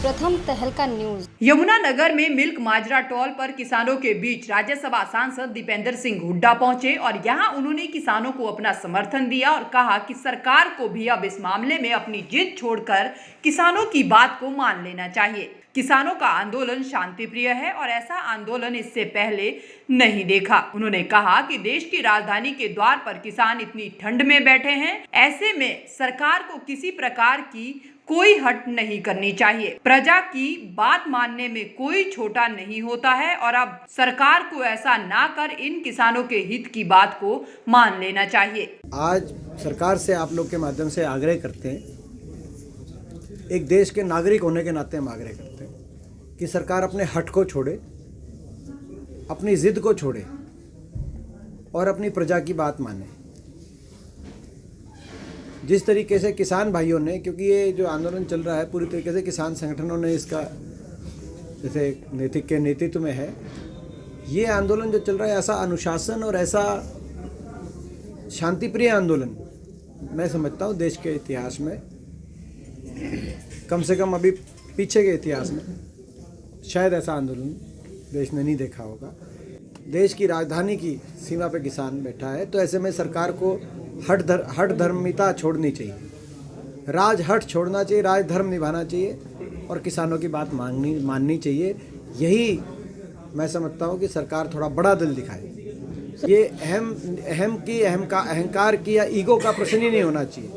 प्रथम तहलका न्यूज। यमुनानगर में मिल्क माजरा टोल पर किसानों के बीच राज्यसभा सांसद दीपेंद्र सिंह हुड्डा पहुंचे और यहां उन्होंने किसानों को अपना समर्थन दिया और कहा कि सरकार को भी अब इस मामले में अपनी जिद छोड़कर किसानों की बात को मान लेना चाहिए। किसानों का आंदोलन शांतिप्रिय है और ऐसा आंदोलन इससे पहले नहीं देखा। उन्होंने कहा कि देश की राजधानी के द्वार पर किसान इतनी ठंड में बैठे हैं, ऐसे में सरकार को किसी प्रकार की कोई हट नहीं करनी चाहिए। प्रजा की बात मानने में कोई छोटा नहीं होता है और अब सरकार को ऐसा ना कर इन किसानों के हित की बात को मान लेना चाहिए। आज सरकार से आप लोग के माध्यम से आग्रह करते हैं, एक देश के नागरिक होने के नाते हम आग्रह करते हैं कि सरकार अपने हट को छोड़े, अपनी जिद को छोड़े और अपनी प्रजा की बात माने। जिस तरीके से किसान भाइयों ने, क्योंकि ये जो आंदोलन चल रहा है पूरी तरीके से किसान संगठनों ने इसका जैसे नैतिक के नेतृत्व में है, ये आंदोलन जो चल रहा है ऐसा अनुशासन और ऐसा शांतिप्रिय आंदोलन मैं समझता हूँ देश के इतिहास में, कम से कम अभी पीछे के इतिहास में शायद ऐसा आंदोलन देश ने नहीं देखा होगा। देश की राजधानी की सीमा पे किसान बैठा है, तो ऐसे में सरकार को हट धर्मिता छोड़नी चाहिए, राजहट छोड़ना चाहिए, राजधर्म निभाना चाहिए और किसानों की बात माननी चाहिए। यही मैं समझता हूँ कि सरकार थोड़ा बड़ा दिल दिखाए। ये अहंकार की या ईगो का प्रश्न ही नहीं होना चाहिए,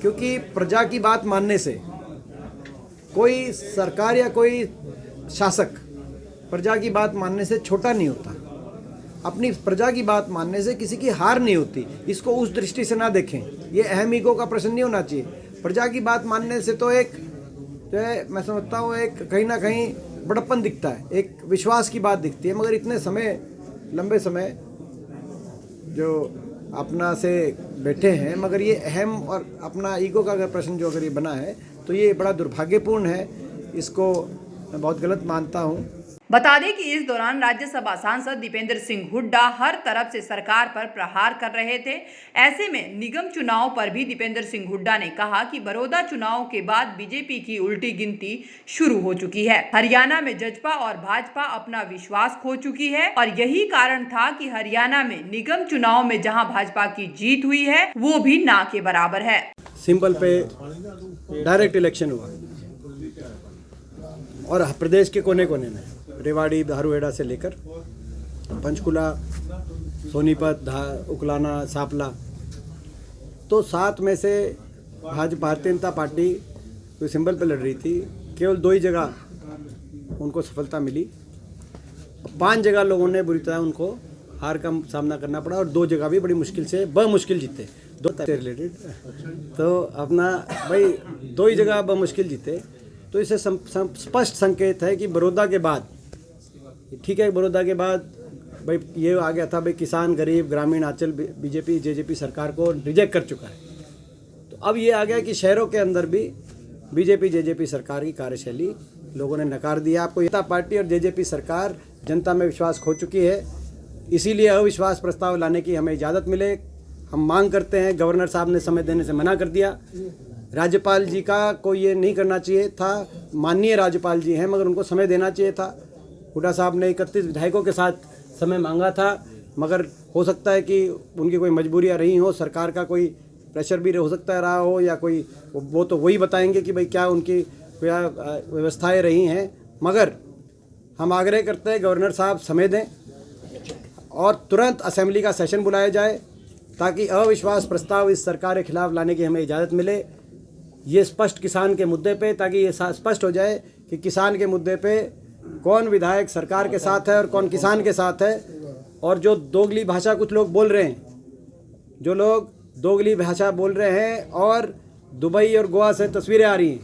क्योंकि प्रजा की बात मानने से कोई सरकार या कोई शासक प्रजा की बात मानने से छोटा नहीं होता। अपनी प्रजा की बात मानने से किसी की हार नहीं होती। इसको उस दृष्टि से ना देखें, ये अहम ईगो का प्रश्न नहीं होना चाहिए। प्रजा की बात मानने से तो एक जो है मैं समझता हूँ एक कहीं ना कहीं बड़प्पन दिखता है, एक विश्वास की बात दिखती है। मगर इतने समय, लंबे समय जो अपना से बैठे हैं, मगर ये अहम और अपना ईगो का अगर प्रश्न जो अगर ये बना है तो ये बड़ा दुर्भाग्यपूर्ण है। इसको मैं बहुत गलत मानता हूँ। बता दें कि इस दौरान राज्यसभा सांसद दीपेंद्र सिंह हुड्डा हर तरफ से सरकार पर प्रहार कर रहे थे। ऐसे में निगम चुनाव पर भी दीपेंद्र सिंह हुड्डा ने कहा कि बड़ौदा चुनाव के बाद बीजेपी की उल्टी गिनती शुरू हो चुकी है। हरियाणा में जजपा और भाजपा अपना विश्वास खो चुकी है और यही कारण था कि हरियाणा में निगम चुनाव में जहां भाजपा की जीत हुई है वो भी ना के बराबर है। सिंपल पे डायरेक्ट इलेक्शन हुआ और प्रदेश के कोने कोने में रेवाड़ी, धारूहेड़ा से लेकर पंचकुला, सोनीपत, उकलाना, सापला, तो 7 में से भारतीय जनता पार्टी कोई सिंबल पे लड़ रही थी। केवल 2 ही जगह उनको सफलता मिली, 5 जगह लोगों ने बुरी तरह उनको हार का सामना करना पड़ा और 2 जगह भी बड़ी मुश्किल से मुश्किल जीते। 2 रिलेटेड तो अपना भाई 2 ही जगह मुश्किल जीते। तो इसे स्पष्ट संकेत है कि बड़ौदा के बाद, ठीक है, बड़ौदा के बाद भाई ये आ गया था भाई किसान, गरीब, ग्रामीण आंचल बीजेपी जेजेपी सरकार को रिजेक्ट कर चुका है। तो अब ये आ गया कि शहरों के अंदर भी बीजेपी जेजेपी सरकार की कार्यशैली लोगों ने नकार दिया। आपको जनता पार्टी और जेजेपी सरकार जनता में विश्वास खो चुकी है, इसीलिए अविश्वास प्रस्ताव लाने की हमें इजाज़त मिले। हम मांग करते हैं, गवर्नर साहब ने समय देने से मना कर दिया। राज्यपाल जी का को ये नहीं करना चाहिए था, माननीय राज्यपाल जी हैं मगर उनको समय देना चाहिए था। हुड्डा साहब ने 31 विधायकों के साथ समय मांगा था, मगर हो सकता है कि उनकी कोई मजबूरियां रही हो, सरकार का कोई प्रेशर भी हो सकता है रहा हो, या कोई वो तो वही बताएंगे कि भाई क्या उनकी क्या व्यवस्थाएं रही हैं। मगर हम आग्रह करते हैं गवर्नर साहब समय दें और तुरंत असेंबली का सेशन बुलाया जाए ताकि अविश्वास प्रस्ताव इस सरकार के खिलाफ लाने की हमें इजाज़त मिले। ये स्पष्ट किसान के मुद्दे पे, ताकि ये स्पष्ट हो जाए कि किसान के मुद्दे पे कौन विधायक सरकार के साथ है और कौन किसान के साथ है। और जो दोगली भाषा कुछ लोग बोल रहे हैं, जो लोग दोगली भाषा बोल रहे हैं और दुबई और गोवा से तस्वीरें आ रही हैं,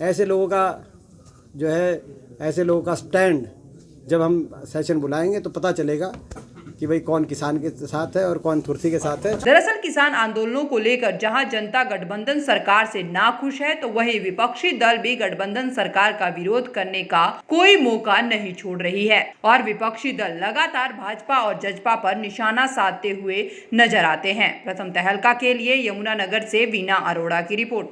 ऐसे लोगों का जो है, ऐसे लोगों का स्टैंड जब हम सेशन बुलाएंगे तो पता चलेगा कि भाई कौन किसान के साथ है और कौन तुर्सी के साथ है। दरअसल किसान आंदोलनों को लेकर जहां जनता गठबंधन सरकार से नाखुश है, तो वहीं विपक्षी दल भी गठबंधन सरकार का विरोध करने का कोई मौका नहीं छोड़ रही है और विपक्षी दल लगातार भाजपा और जजपा पर निशाना साधते हुए नजर आते हैं। प्रथम तहलका के लिए यमुनानगर से वीना अरोड़ा की रिपोर्ट।